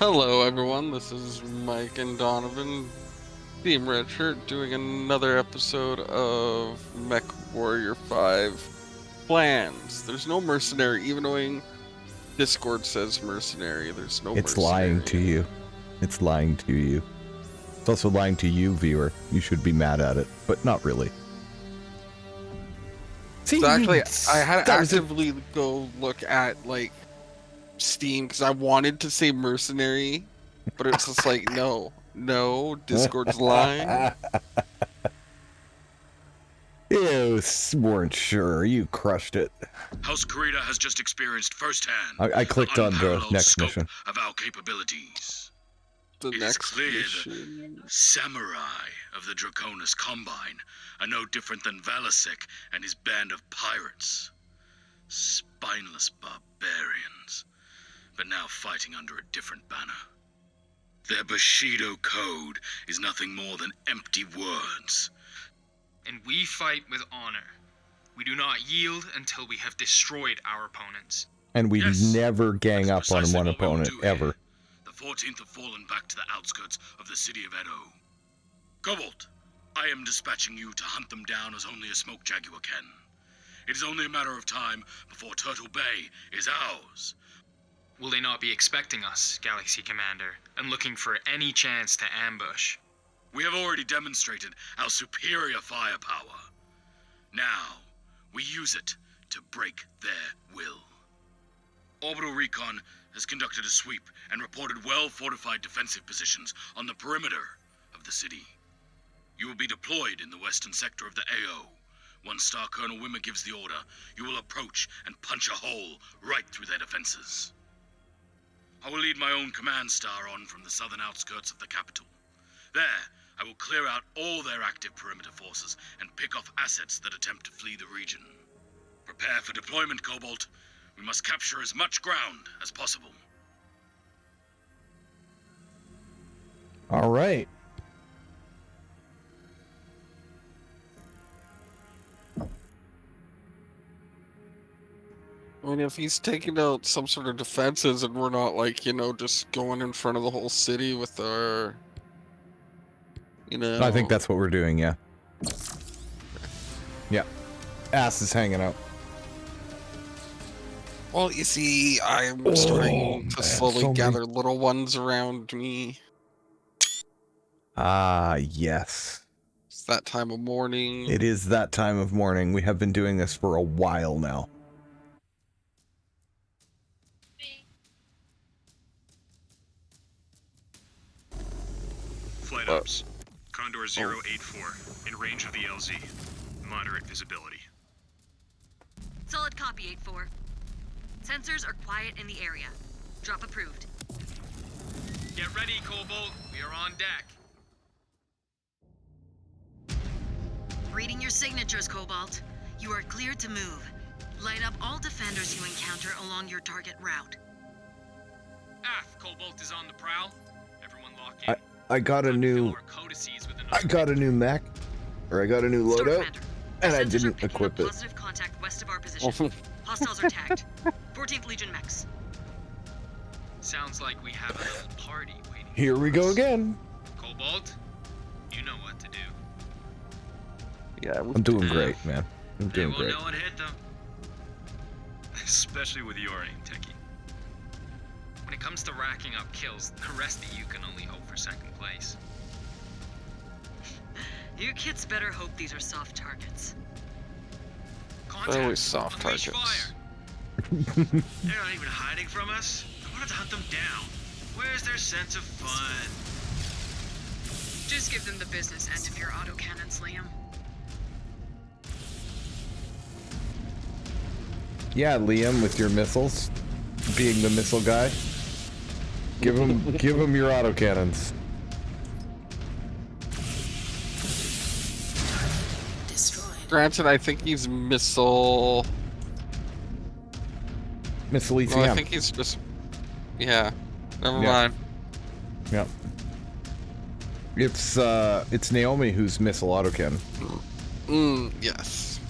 Hello everyone, this is Mike and Donovan, Team Redshirt, doing another episode of MechWarrior 5 Plans. There's no mercenary, even though Discord says mercenary, there's no It's mercenary. lying to you. It's lying to you. It's also lying to you, viewer. You should be mad at it, but not really. See, So actually, I had to actively go look at, like, Steam, because I wanted to say mercenary, but it's just like, no, Discord's lying. You weren't sure. You crushed it. House Kurita has just experienced firsthand I clicked on the next scope mission. of our capabilities. The It is next clear mission. that samurai of the Draconis Combine are no different than Valasek and his band of pirates. Spineless barbarians, but now fighting under a different banner. Their Bushido code is nothing more than empty words. And we fight with honor. We do not yield until we have destroyed our opponents. And we Yes, never gang up that's on precisely one what we will opponent, do here. ever. The 14th have fallen back to the outskirts of the city of Edo. Cobalt, I am dispatching you to hunt them down as only a smoke jaguar can. It is only a matter of time before Turtle Bay is ours. Will they not be expecting us, Galaxy Commander, and looking for any chance to ambush? We have already demonstrated our superior firepower. Now, we use it to break their will. Orbital Recon has conducted a sweep and reported well-fortified defensive positions on the perimeter of the city. You will be deployed in the western sector of the AO. Once Star Colonel Wimmer gives the order, you will approach and punch a hole right through their defenses. I will lead my own command star on from the southern outskirts of the capital. There, I will clear out all their active perimeter forces and pick off assets that attempt to flee the region. Prepare for deployment, Cobalt. We must capture as much ground as possible. All right. I mean, if he's taking out some sort of defenses and we're not, like, just going in front of the whole city with our, I think that's what we're doing, yeah. Yeah. Ass is hanging out. Well, you see, I'm starting to slowly gather little ones around me. Ah, yes. It's that time of morning. It is that time of morning. We have been doing this for a while now. Flight ops. Condor 084, in range of the LZ. Moderate visibility. Solid copy, 84. Sensors are quiet in the area. Drop approved. Get ready, Cobalt. We are on deck. Reading your signatures, Cobalt. You are cleared to move. Light up all defenders you encounter along your target route. Aft, Cobalt is on the prowl. Everyone lock in. I got a new mech, or I got a new loadout, and I didn't equip it. Positive contact west of our position. Hostiles are tagged. 14th Legion mechs. Sounds like we have a little party waiting. Here we go again. Cobalt, you know what to do. Yeah, I'm doing great, man. I'm doing great. No one hit them. Especially with your aim, Techie. When it comes to racking up kills, the rest of you can only hope for second place. You kids better hope these are soft targets. Contact. always soft Unleash targets. fire. They're not even hiding from us. I wanted to hunt them down. Where's their sense of fun? Just give them the business end of your autocannons, Liam. Yeah, Liam, with your missiles, being the missile guy. Give him your autocannons. Destroyed. Granted, I think he's missile. Missile ECM. No, I think he's just. Yeah. Never Yeah. mind. Yep. It's Naomi who's missile autocannon. Yes.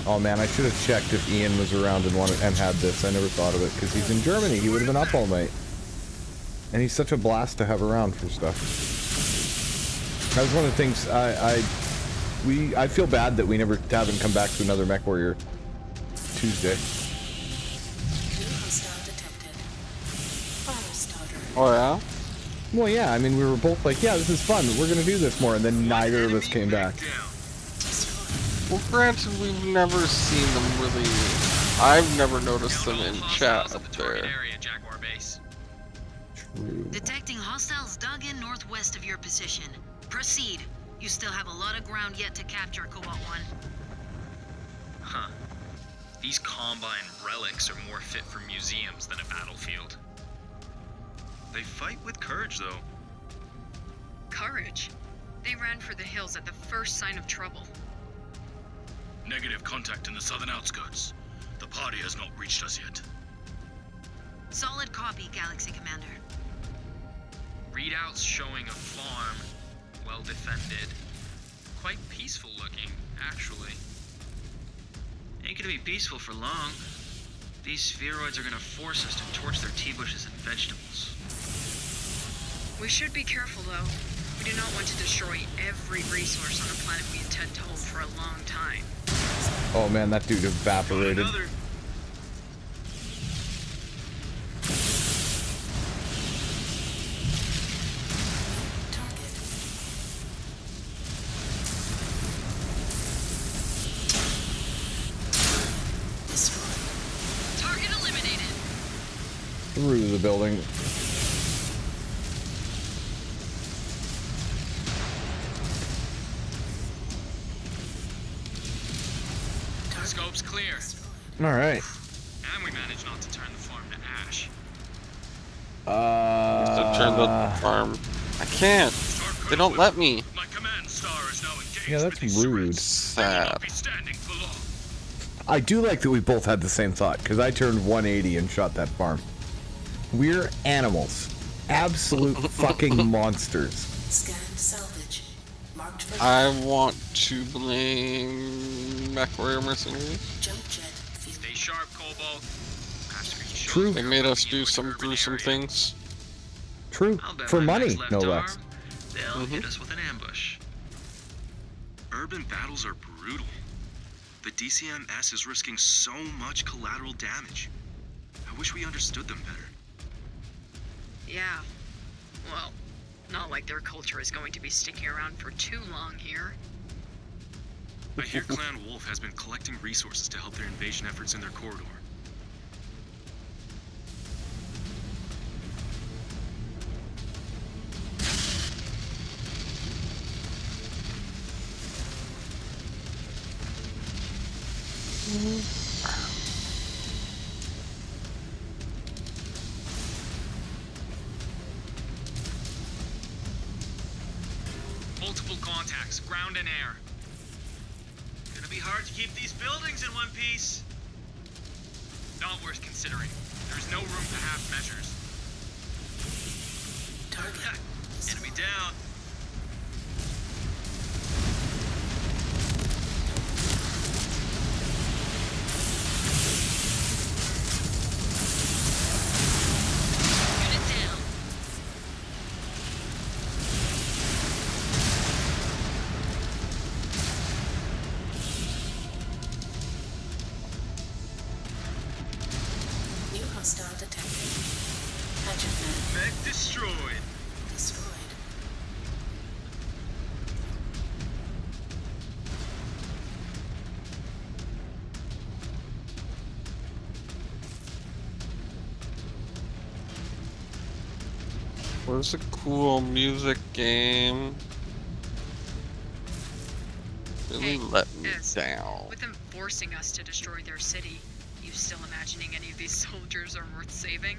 Oh man, I should have checked if Ian was around and had this. I never thought of it because he's in Germany. He would have been up all night, and he's such a blast to have around for stuff. That was one of the things I feel bad that we haven't come back to another MechWarrior Tuesday. Oh yeah? Well, yeah. I mean, we were both like, "Yeah, this is fun. We're gonna do this more," and then neither of us came back. Well, granted, we've never seen them really. I've never noticed them in chat up there. True. Detecting hostiles dug in northwest of your position. Proceed. You still have a lot of ground yet to capture, Cobalt 1. Huh. These Combine relics are more fit for museums than a battlefield. They fight with courage, though. Courage. They ran for the hills at the first sign of trouble. Negative contact in the southern outskirts. The party has not reached us yet. Solid copy, Galaxy Commander. Readouts showing a farm, well defended. Quite peaceful looking, actually. Ain't gonna be peaceful for long. These spheroids are gonna force us to torch their tea bushes and vegetables. We should be careful, though. We do not want to destroy every resource on the planet we intend to hold for a long time. Oh man, that dude evaporated. Another. Target eliminated. Through the building. Scope's clear. All right. And we managed not to turn the farm to ash. To turn the farm. I can't. They don't let me. My command star is now engaged. Yeah, that's with these rude. threats. They will Sad. not be standing for long. I do like that we both had the same thought because I turned 180 and shot that farm. We're animals. Absolute fucking monsters. Scan salvage. Marked for I want to blame MechWarrior mercenaries. jump jet. Stay sharp, Cobalt. True. They made us do some gruesome things. True. I'll bet For my money, next left no arm, less. They'll hit us with an ambush. Urban battles are brutal. The DCMS is risking so much collateral damage. I wish we understood them better. Yeah. Well, not like their culture is going to be sticking around for too long here. I hear Clan Wolf has been collecting resources to help their invasion efforts in their corridor. Multiple contacts, ground and air. Gonna be hard to keep these buildings in one piece. Not worth considering. There's no room for half measures. Target. Enemy down. Unit down. New hostile detected. Hatchet Mech destroyed. destroyed. Where's a cool music game? Really Hey, let me Ez, down. With them forcing us to destroy their city, you still imagining any of these soldiers are worth saving?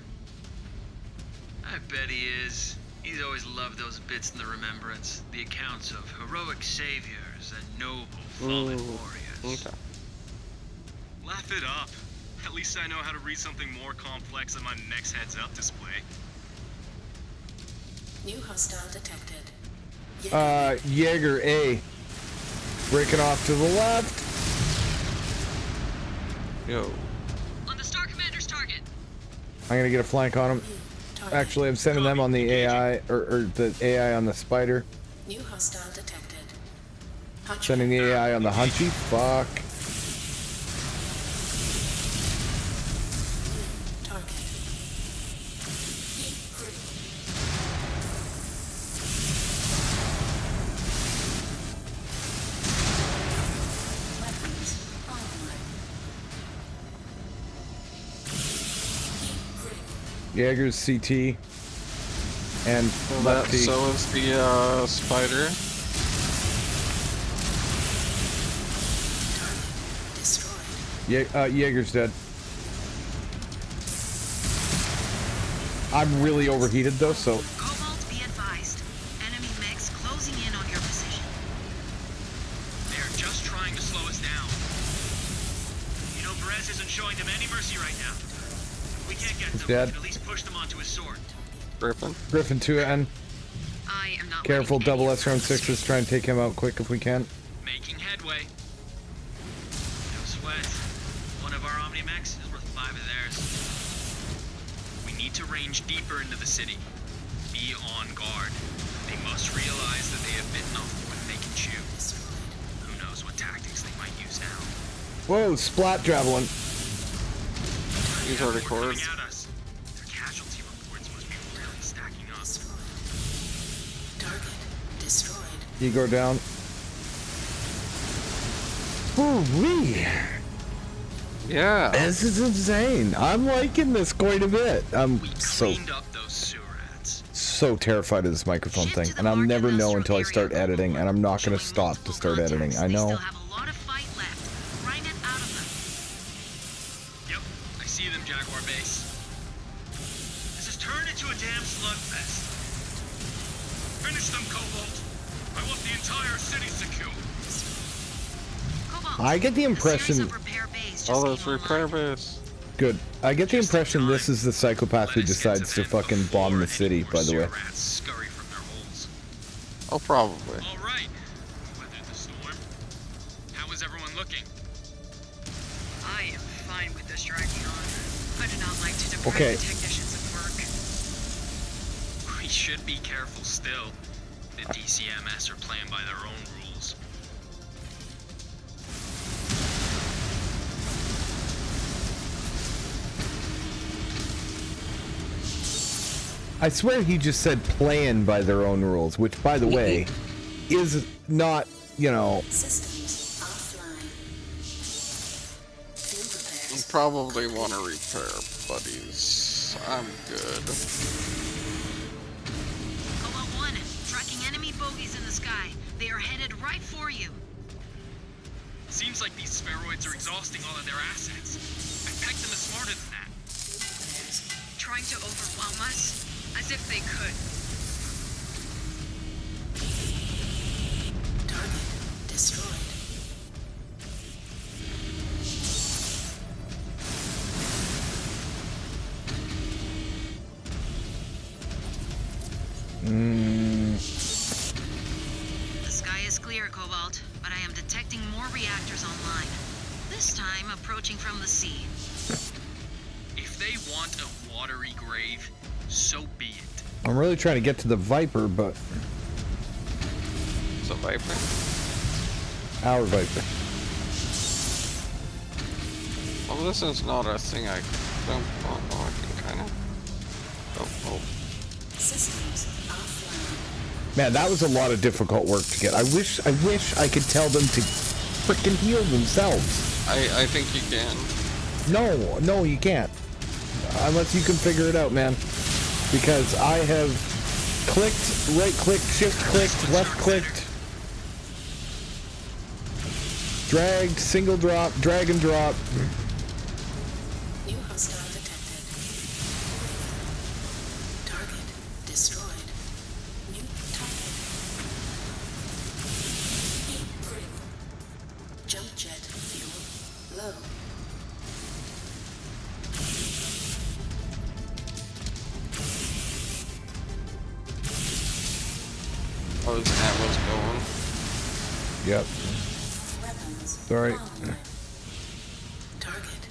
I bet he is. He's always loved those bits in the Remembrance. The accounts of heroic saviors and noble fallen warriors. Okay. Laugh it up. At least I know how to read something more complex than my next heads-up display. New hostile detected. Jaeger A. Breaking off to the left. Yo. On the Star Commander's target. I'm gonna get a flank on him. Actually, I'm sending them on the AI, or the AI on the spider. New hostile detected. Sending the AI on the hunchy. Fuck. Target. Weapons online. Jaeger's CT. And So lefty. so is the spider. Destroyed. Jaeger's dead. I'm really overheated though, so Cobalt, be advised. Enemy mechs closing in on your position. They're just trying to slow us down. You know, Perez isn't showing them any mercy right now. If we can't get them, dead. we can at least push them onto his sword. Griffin. Griffin 2N. I am not Careful, letting any double of S round them sixes. Try and take him out quick if we can. Making headway. No sweat. One of our Omni-Mechs is worth 5 of theirs. We need to range deeper into the city. Be on guard. They must realize that they have bitten off more than they can chew. Who knows what tactics they might use now. Whoa, splat javelin. He's already Coming corded. at us. Their casualty reports must be really stacking up. Target destroyed. Ego down. Ooh-wee. Yeah. This is insane. I'm liking this quite a bit. I'm We so cleaned up those sewer rats. terrified of this microphone thing, and I'll never know until I start editing, and I'm not gonna stop to start editing. I They know. still have a lot of fight left. Grind it out of them. Yep, I see them, Jaguar Base. This has turned into a damn slugfest. Finish them, Cobalt. I want the entire city secure. Cobalt, I get the a impression. series of repair bays just All came those online. repair base. Good. I get the Just in impression this time. is the psychopath who Let us get to decides to them fucking before bomb the any city. more By the sewer way. rats scurry from their holes. Oh, probably. All right, weathered the storm. How is everyone looking? I am fine with this dragging on. I do not like to deprive Okay. the technicians of work. We should be careful still. The DCMS are playing by their own rules. I swear he just said playing by their own rules, which, by the way, is not, you know. Systems offline. Field You repairs. probably want to repair, buddies. I'm good. Cobalt 1, tracking enemy bogies in the sky. They are headed right for you. Seems like these spheroids are exhausting all of their assets. I pegged them as smarter than that. Trying to overwhelm us? As if they could. Target destroyed. The sky is clear, Cobalt, but I am detecting more reactors online. This time approaching from the sea. If they want a watery grave, so be it. I'm really trying to get to the Viper, but It's a Viper. our Viper. Well, this is not a thing I don't. Oh, I can kind of. Oh. Systems offline. Man, that was a lot of difficult work to get. I wish I could tell them to freaking heal themselves. I think you can. No, you can't. Unless you can figure it out, man. Because I have clicked, right clicked, shift clicked, left clicked, dragged, single drop, drag and drop. New hostile detected. Target destroyed. New target. Heat critical. Jump jet fuel low. Oh, his ammo's going. Yep. Weapons Sorry. online. Target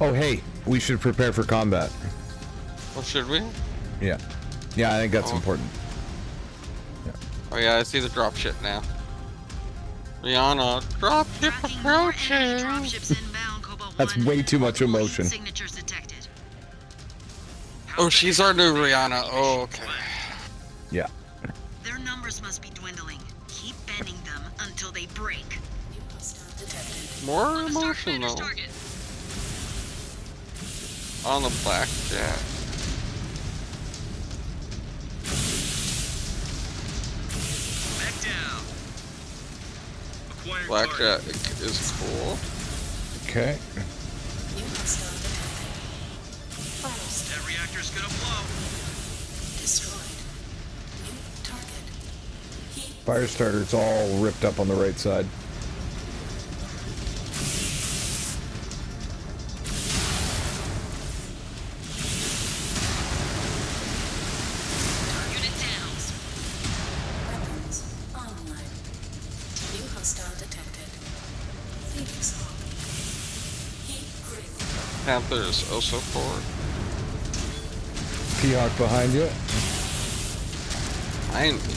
Oh, hey, we should prepare for combat. Well, should we? Yeah. Yeah, I think that's Oh. important. Oh yeah, I see the dropship now. Rihanna, dropship Tracking more enemy approaching. dropships inbound, Cobalt That's 1. way too much Multiple emotion. heat signatures detected. Oh, she's our new Rihanna. Oh, okay. Yeah. Their numbers must be dwindling. Keep bending them until they break. New hostile detected. More On the Star emotion Commander's though. target. On the blackjack. Back down. Acquired Blackjack target. is cool. Okay. New hostile detected. That reactor's gonna blow. Destroyed. New target. Heat Fire starter's all ripped up on the right side. Unit down. weapons online. New hostile detected. Phoenix Hawk. Heat critical. Panther is also forward. P-Hawk behind you. Behind me.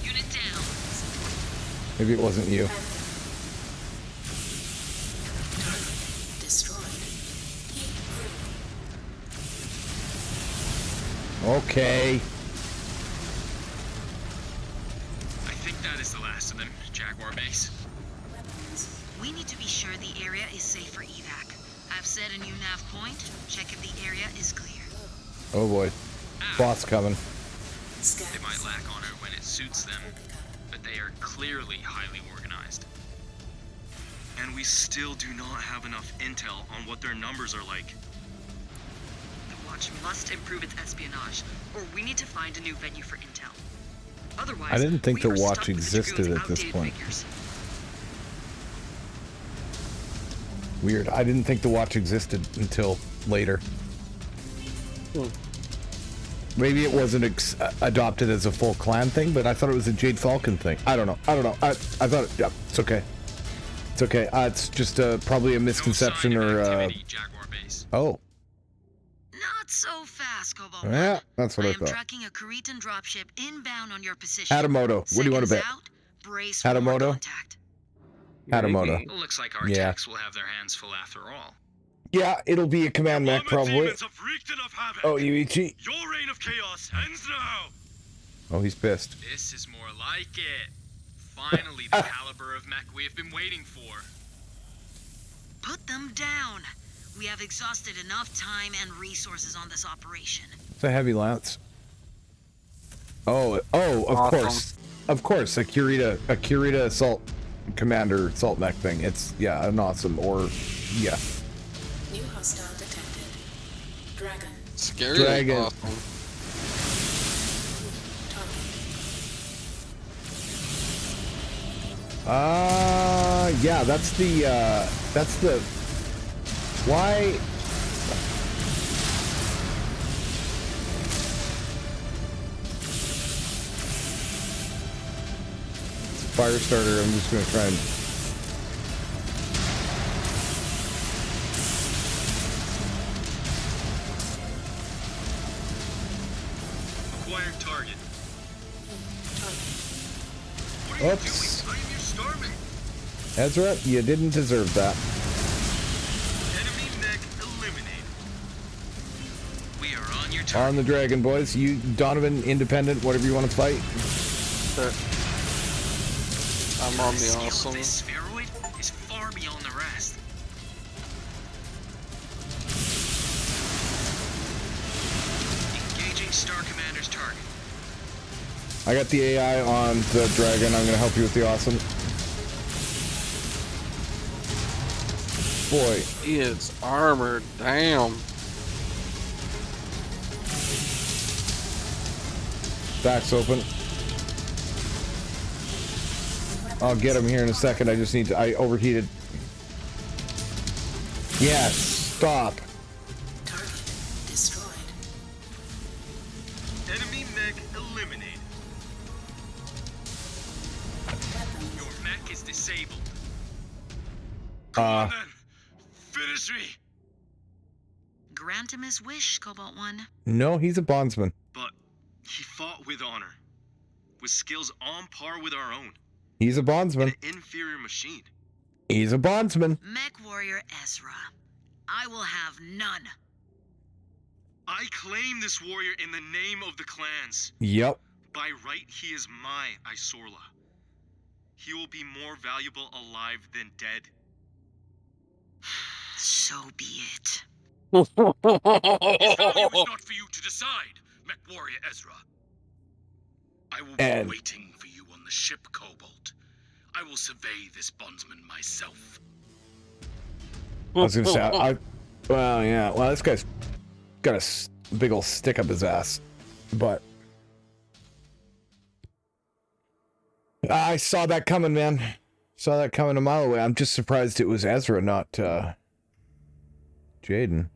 Unit down. Maybe it wasn't you. Target destroyed. Heat critical. Okay. I think that is the last of them, Jaguar Base. Weapons. We need to be sure the area is safe for evac. I've set a new nav point. Check if the area is clear. Oh boy. Boss coming. Scans. They might lack on it when it suits them, but they are clearly highly organized. And we still do not have enough intel on what their numbers are like. The Watch must improve its espionage, or we need to find a new venue for intel. Otherwise, I didn't think we the are Watch stuck with the existed Dragoon's at this outdated point. figures. Weird. I didn't think the Watch existed until later. Maybe it wasn't adopted as a full clan thing, but I thought it was a Jade Falcon thing. I don't know. I thought, yeah, it's okay. It's okay. It's just probably a misconception No sign of or, activity, Jaguar Base. oh. Not so fast, Cobalt Yeah, 1. that's what I am thought. tracking a Cretan dropship inbound on your position. Hatamoto, what do you want to bet? Seconds out, brace for more Hatamoto? contact. Hatamoto. Maybe. Looks like our Yeah. techs will have their hands full after all. Yeah, it'll be a command mech, probably. Demons have wreaked enough havoc. Oh, Yuichi. Your reign of chaos ends now. Oh, he's pissed. This is more like it. Finally, the caliber of mech we have been waiting for. Put them down. We have exhausted enough time and resources on this operation. It's a heavy lance. Oh, of Awesome. course. Of course, a Kurita assault commander assault mech thing. It's, yeah, an awesome, or, yeah. New hostile detected. Dragon. Scary. Dragon. Awesome. Target. Yeah, that's the, why? Fire starter, I'm just gonna try and, Acquired target. Target. What are you Oops. doing? I am your starman. Ezra, you didn't deserve that. Enemy mech eliminated. We are on your On target. the dragon, boys. You, Donovan, independent, whatever you want to fight. I'm on the scale awesome. of this spheroid is far beyond the rest. Engaging Star Commander's target. I got the AI on the dragon. I'm gonna help you with the awesome. Boy, He is armored. Damn. back's open. I'll get him here in a second. I just need to. I overheated. Yes, stop. Target destroyed. Enemy mech eliminated. Weapons. Your mech is disabled. Come on then! Finish me! Grant him his wish, Cobalt 1. No, he's a bondsman. But he fought with honor, with skills on par with our own. He's a In bondsman. an inferior machine. He's a bondsman. MechWarrior Ezra. I will have none. I claim this warrior in the name of the clans. Yep. By right, he is my Isorla. He will be more valuable alive than dead. So be it. His value is not for you to decide, MechWarrior Ezra. I will And- be waiting for you on the ship, Cobalt. I will survey this bondsman myself. I was gonna say, well, yeah. Well, this guy's got a big old stick up his ass, but I saw that coming, man. Saw that coming a mile away. I'm just surprised it was Ezra, not Jaden.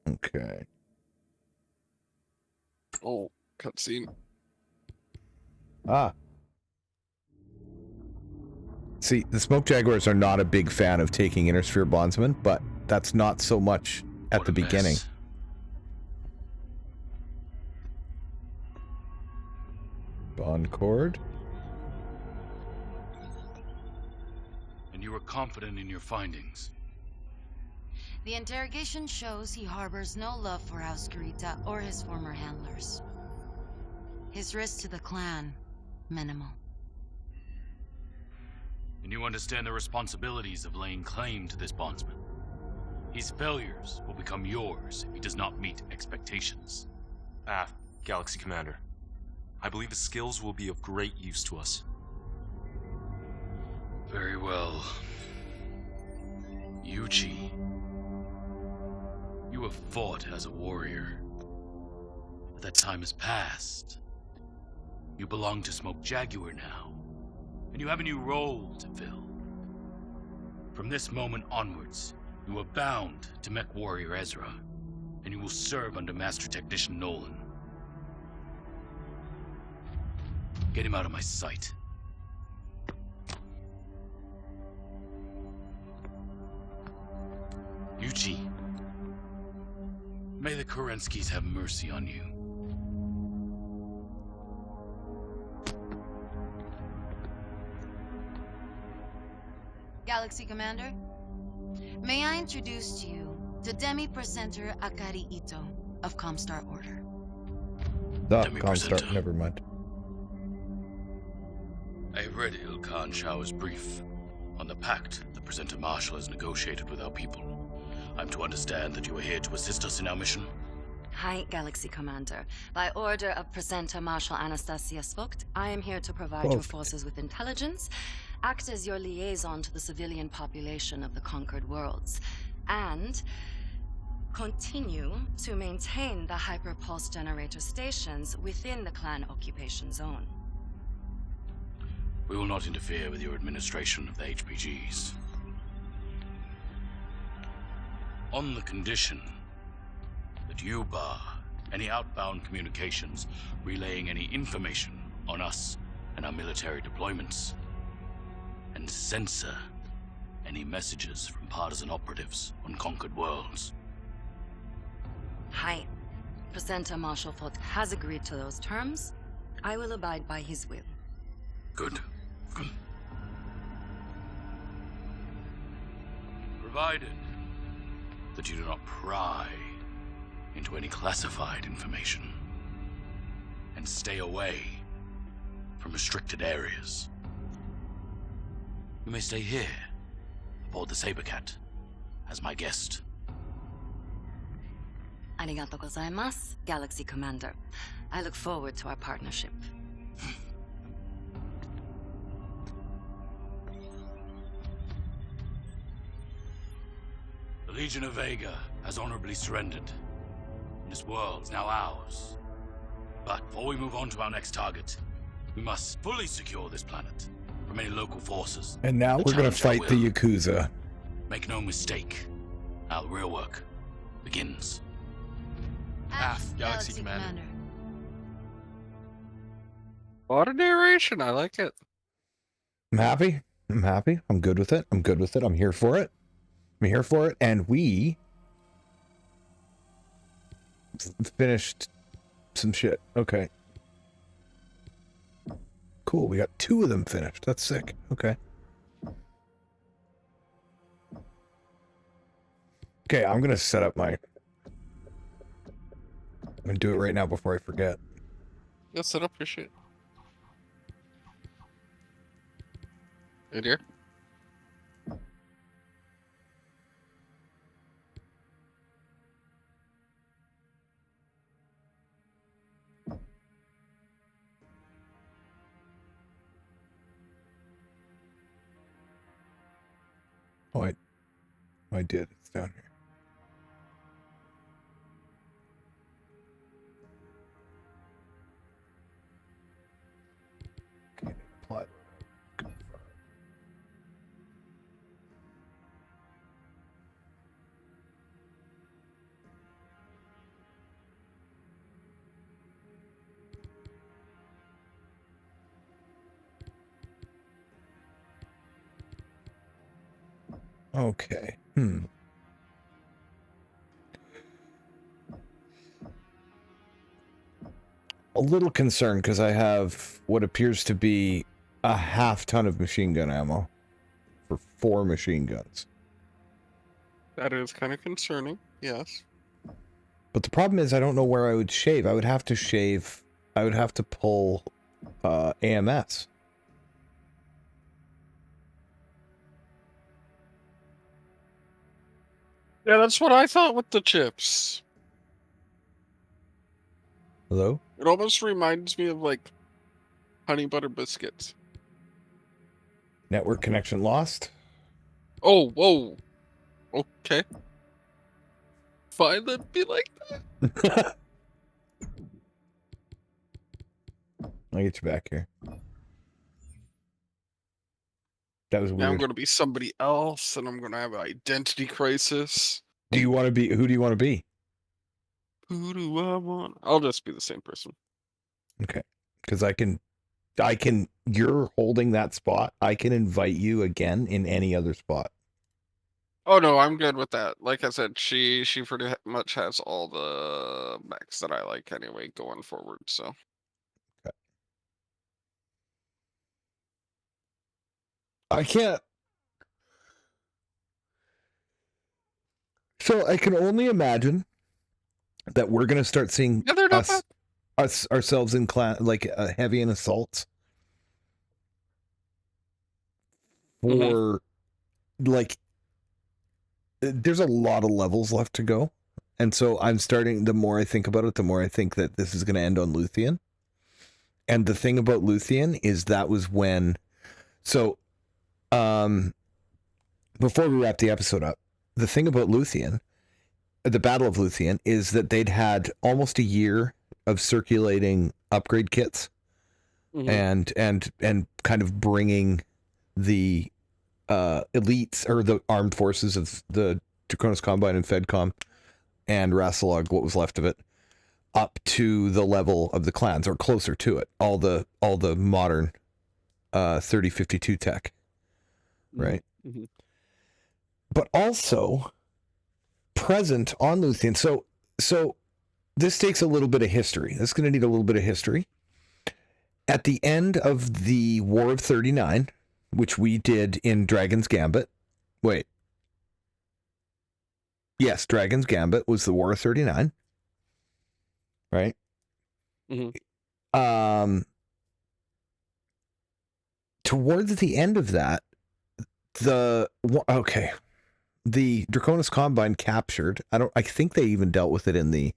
Okay. Oh, cutscene. Ah. See, the Smoke Jaguars are not a big fan of taking Inner Sphere Bondsman, but that's not so much at What the a mess. beginning. Bond cord. And you were confident in your findings. The interrogation shows he harbors no love for House Kurita or his former handlers. His risk to the clan, minimal. And you understand the responsibilities of laying claim to this bondsman. His failures will become yours if he does not meet expectations. Galaxy Commander. I believe his skills will be of great use to us. Very well. Yuchi. You have fought as a warrior. But that time has passed. You belong to Smoke Jaguar now. And you have a new role to fill. From this moment onwards, you are bound to MechWarrior Ezra. And you will serve under Master Technician Nolan. Get him out of my sight. Yuchi. May the Kerenskys have mercy on you. Galaxy Commander, may I introduce to you the Demi-Presenter Akari Ito of Comstar Order. The Let me Comstar, present her. never mind. I have read Ilkhan Shao's brief on the pact the Presenter Marshal has negotiated with our people. I'm to understand that you are here to assist us in our mission? Hi, Galaxy Commander. By order of Presenter Marshal Anastasia Svogt, I am here to provide your Svogt. forces with intelligence, act as your liaison to the civilian population of the conquered worlds, and continue to maintain the hyperpulse generator stations within the clan occupation zone. We will not interfere with your administration of the HPGs. On the condition that you bar any outbound communications relaying any information on us and our military deployments, and censor any messages from partisan operatives on conquered worlds. Hi. Presenter Marshal Vogt has agreed to those terms. I will abide by his will. Good. Provided that you do not pry into any classified information and stay away from restricted areas. You may stay here, aboard the Sabercat, as my guest. Arigato gozaimasu, Galaxy Commander. I look forward to our partnership. The Legion of Vega has honorably surrendered. This world's now ours. But before we move on to our next target, we must fully secure this planet from any local forces. And now that we're gonna challenge our fight the will. Yakuza. Make no mistake, our real work begins. Galaxy Commander. A lot of narration. I like it. I'm happy. I'm happy. I'm good with it. I'm good with it. I'm here for it. I'm here for it. And we finished some shit. Okay. Cool. We got 2 of them finished. That's sick. Okay. Okay, I'm going to set up my... I'm going to do it right now before I forget. Yeah, set up your shit. Hey, dear. Oh, I did. It's down here. Okay, plot. Okay. A little concerned because I have what appears to be a half ton of machine gun ammo for 4 machine guns. That is kind of concerning. Yes. But the problem is I don't know where I would shave. I would have to shave. I would have to pull AMS. Yeah, that's what I thought with the chips. Hello? It almost reminds me of like honey butter biscuits. Network connection lost? Oh, whoa. Okay. Fine, let be like that. I'll get you back here. That was weird. Now I'm going to be somebody else, and I'm going to have an identity crisis. Do you want to be... Who do you want to be? Who do I want? I'll just be the same person. Okay. Because I can... You're holding that spot. I can invite you again in any other spot. Oh, no, I'm good with that. Like I said, she pretty much has all the mechs that I like anyway going forward, so... Okay. I can't... So I can only imagine that we're going to start seeing ourselves in heavy in assaults for there's a lot of levels left to go. And so I'm starting, the more I think about it, the more I think that this is going to end on Luthien. And the thing about Luthien is that was when, before we wrap the episode up, the thing about Luthien, the Battle of Luthien, is that they'd had almost a year of circulating upgrade kits and kind of bringing the elites or the armed forces of the Draconis Combine and FedCom and Rassilog, what was left of it, up to the level of the clans or closer to it. All the modern 3052 tech, right? Mm-hmm. But also present on Luthien. So this takes a little bit of history. This is going to need a little bit of history. At the end of the War of 39, which we did in Dragon's Gambit. Wait. Yes, Dragon's Gambit was the War of 39. Right? Mm-hmm. Towards the end of that, the Draconis Combine captured, I think they even dealt with it in the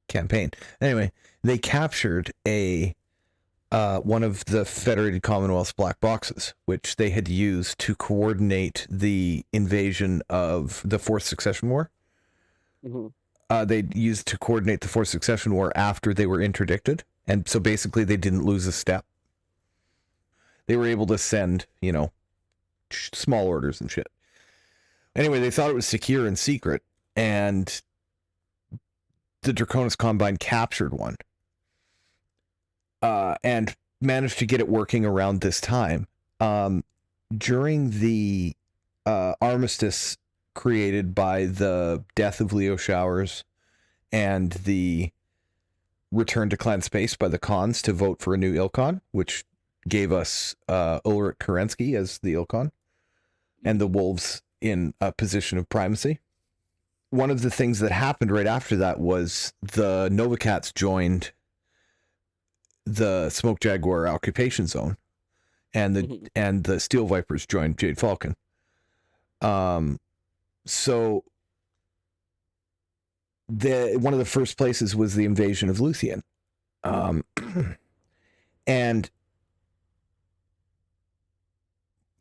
campaign. Anyway, they captured one of the Federated Commonwealth's black boxes, which they had used to coordinate the invasion of the Fourth Succession War. Mm-hmm. They used to coordinate the Fourth Succession War after they were interdicted, and so basically they didn't lose a step. They were able to send, small orders and shit. Anyway, they thought it was secure and secret, and the Draconis Combine captured one. and managed to get it working around this time. During the armistice created by the death of Leo Showers and the return to clan space by the Khans to vote for a new Ilkhan, which gave us Ulrich Kerensky as the Ilkhan, and the Wolves in a position of primacy. One of the things that happened right after that was the Novacats joined the Smoke Jaguar occupation zone, and the Steel Vipers joined Jade Falcon. So one of the first places was the invasion of Luthien. And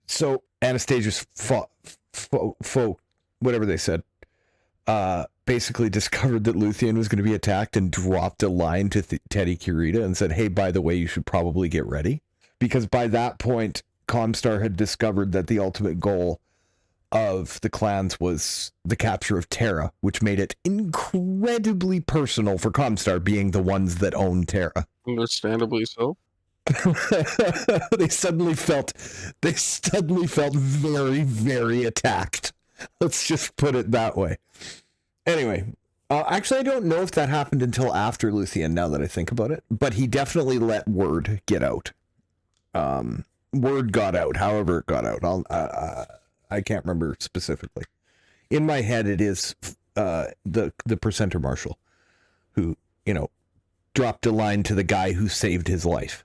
so Anastasius folk, whatever they said, basically discovered that Luthien was going to be attacked and dropped a line to Teddy Kurita and said, hey, by the way, you should probably get ready. Because by that point, Comstar had discovered that the ultimate goal of the clans was the capture of Terra, which made it incredibly personal for Comstar being the ones that own Terra. Understandably so. They suddenly felt very, very attacked. Let's just put it that way. Anyway, actually, I don't know if that happened until after Luthien, now that I think about it, but he definitely let word get out. Word got out, however it got out. I can't remember specifically. In my head, it is the Percenter Marshal who, dropped a line to the guy who saved his life,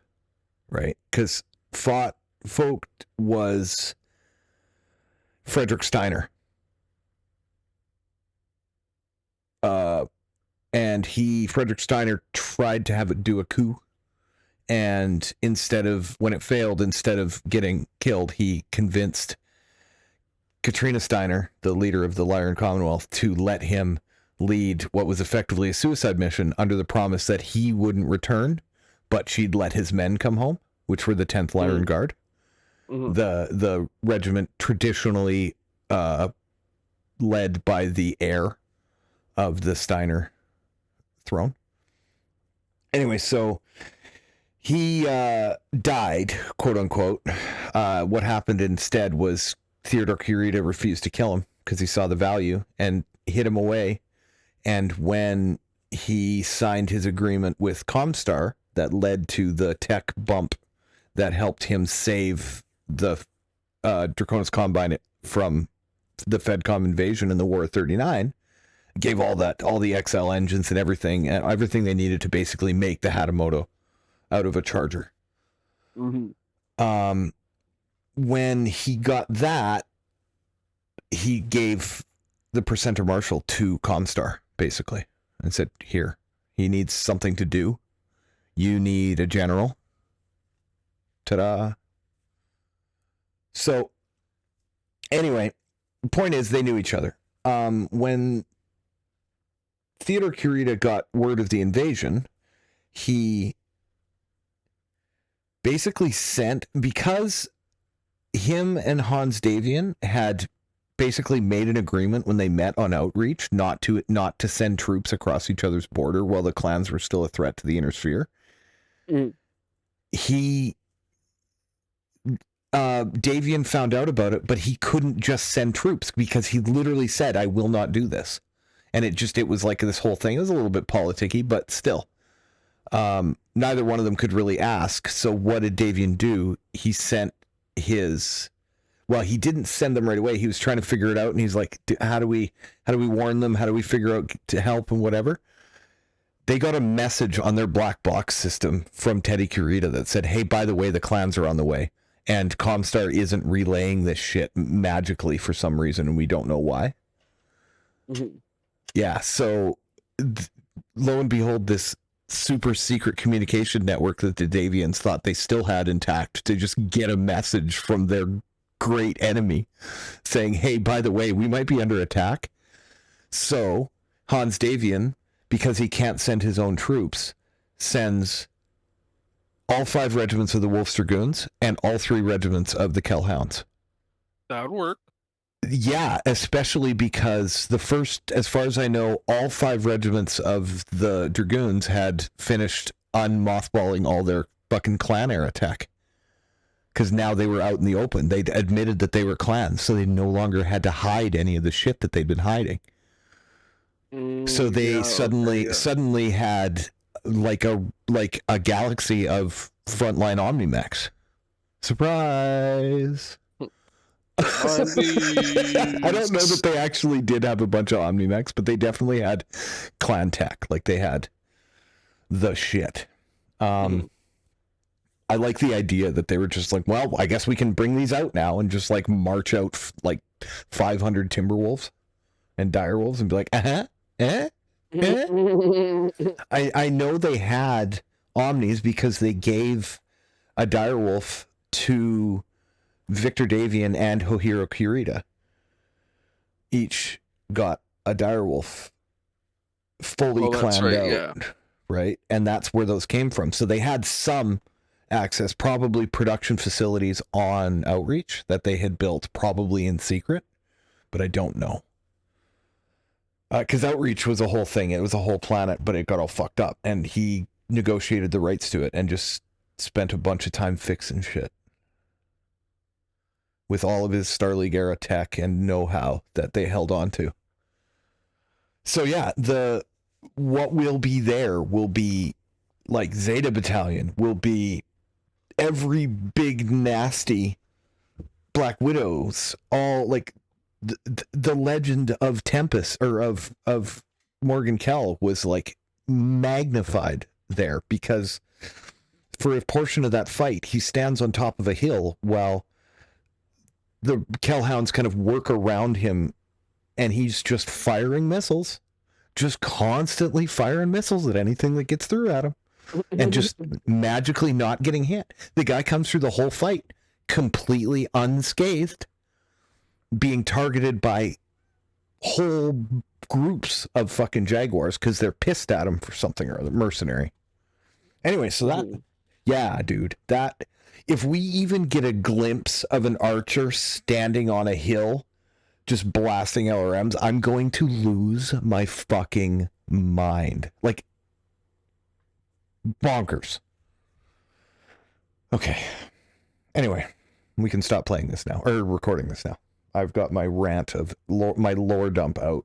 right? Because Vogt was Frederick Steiner. And Frederick Steiner tried to have it do a coup. And when it failed, instead of getting killed, he convinced Katrina Steiner, the leader of the Lyran Commonwealth, to let him lead what was effectively a suicide mission under the promise that he wouldn't return, but she'd let his men come home, which were the 10th Lyran Guard. Mm-hmm. The regiment traditionally led by the heir of the Steiner throne. Anyway, so he died, quote unquote. What happened instead was Theodore Kurita refused to kill him because he saw the value and hid him away. And when he signed his agreement with Comstar that led to the tech bump that helped him save the Draconis Combine from the FedCom invasion in the War of 39, gave all the XL engines and everything they needed to basically make the Hatamoto out of a Charger. Mm-hmm. When he got that, he gave the Percenter Marshal to Comstar, basically, and said, here, he needs something to do. You need a general. Ta-da. So, anyway, the point is they knew each other. When Theodore Kurita got word of the invasion, he basically sent, because him and Hans Davian had basically made an agreement when they met on Outreach not to send troops across each other's border while the clans were still a threat to the Inner Sphere. Davian found out about it, but he couldn't just send troops because he literally said, I will not do this. And it was like this whole thing. It was a little bit politicky, but still. Neither one of them could really ask. So what did Davian do? He sent he didn't send them right away. He was trying to figure it out, and he's like, how do we warn them? How do we figure out to help and whatever? They got a message on their black box system from Teddy Kurita that said, hey, by the way, the clans are on the way. And Comstar isn't relaying this shit magically for some reason, and we don't know why. Mm-hmm. Yeah, so lo and behold, this super secret communication network that the Davians thought they still had intact to just get a message from their great enemy saying, hey, by the way, we might be under attack. So Hans Davian, because he can't send his own troops, sends all 5 regiments of the Wolf's Dragoons and all 3 regiments of the Kellhounds. That would work. Yeah, especially because the first, as far as I know, all 5 regiments of the Dragoons had finished unmothballing all their fucking clan era tech. Because now they were out in the open. They'd admitted that they were clans, so they no longer had to hide any of the shit that they'd been hiding. So they suddenly had like a galaxy of frontline Omnimex. Surprise! I don't know that they actually did have a bunch of Omnimex, but they definitely had clan tech. Like they had the shit. I like the idea that they were just like, well, I guess we can bring these out now and just like march out like 500 Timberwolves and Direwolves and be like, I know they had Omnis because they gave a Direwolf to Victor Davian and Hohiro Kurita. Each got a Direwolf fully clanned out, yeah. right? And that's where those came from. So they had some access, probably production facilities on Outreach that they had built probably in secret, but I don't know. Because Outreach was a whole thing. It was a whole planet, but it got all fucked up. And he negotiated the rights to it and just spent a bunch of time fixing shit. With all of his Starleague era tech and know-how that they held on to. So yeah, what will be there will be like Zeta Battalion, will be every big nasty Black Widows, all like the legend of Tempest or of Morgan Kell was like magnified there because for a portion of that fight, he stands on top of a hill while the Kellhounds kind of work around him and he's just firing missiles, just constantly firing missiles at anything that gets through at him and just magically not getting hit. The guy comes through the whole fight completely unscathed, being targeted by whole groups of fucking Jaguars because they're pissed at him for something or other, mercenary. Anyway, so that, yeah, dude, that, if we even get a glimpse of an archer standing on a hill just blasting LRMs, I'm going to lose my fucking mind. Like, bonkers. Okay. Anyway, we can stop playing this now, or recording this now. I've got my rant of my lore dump out.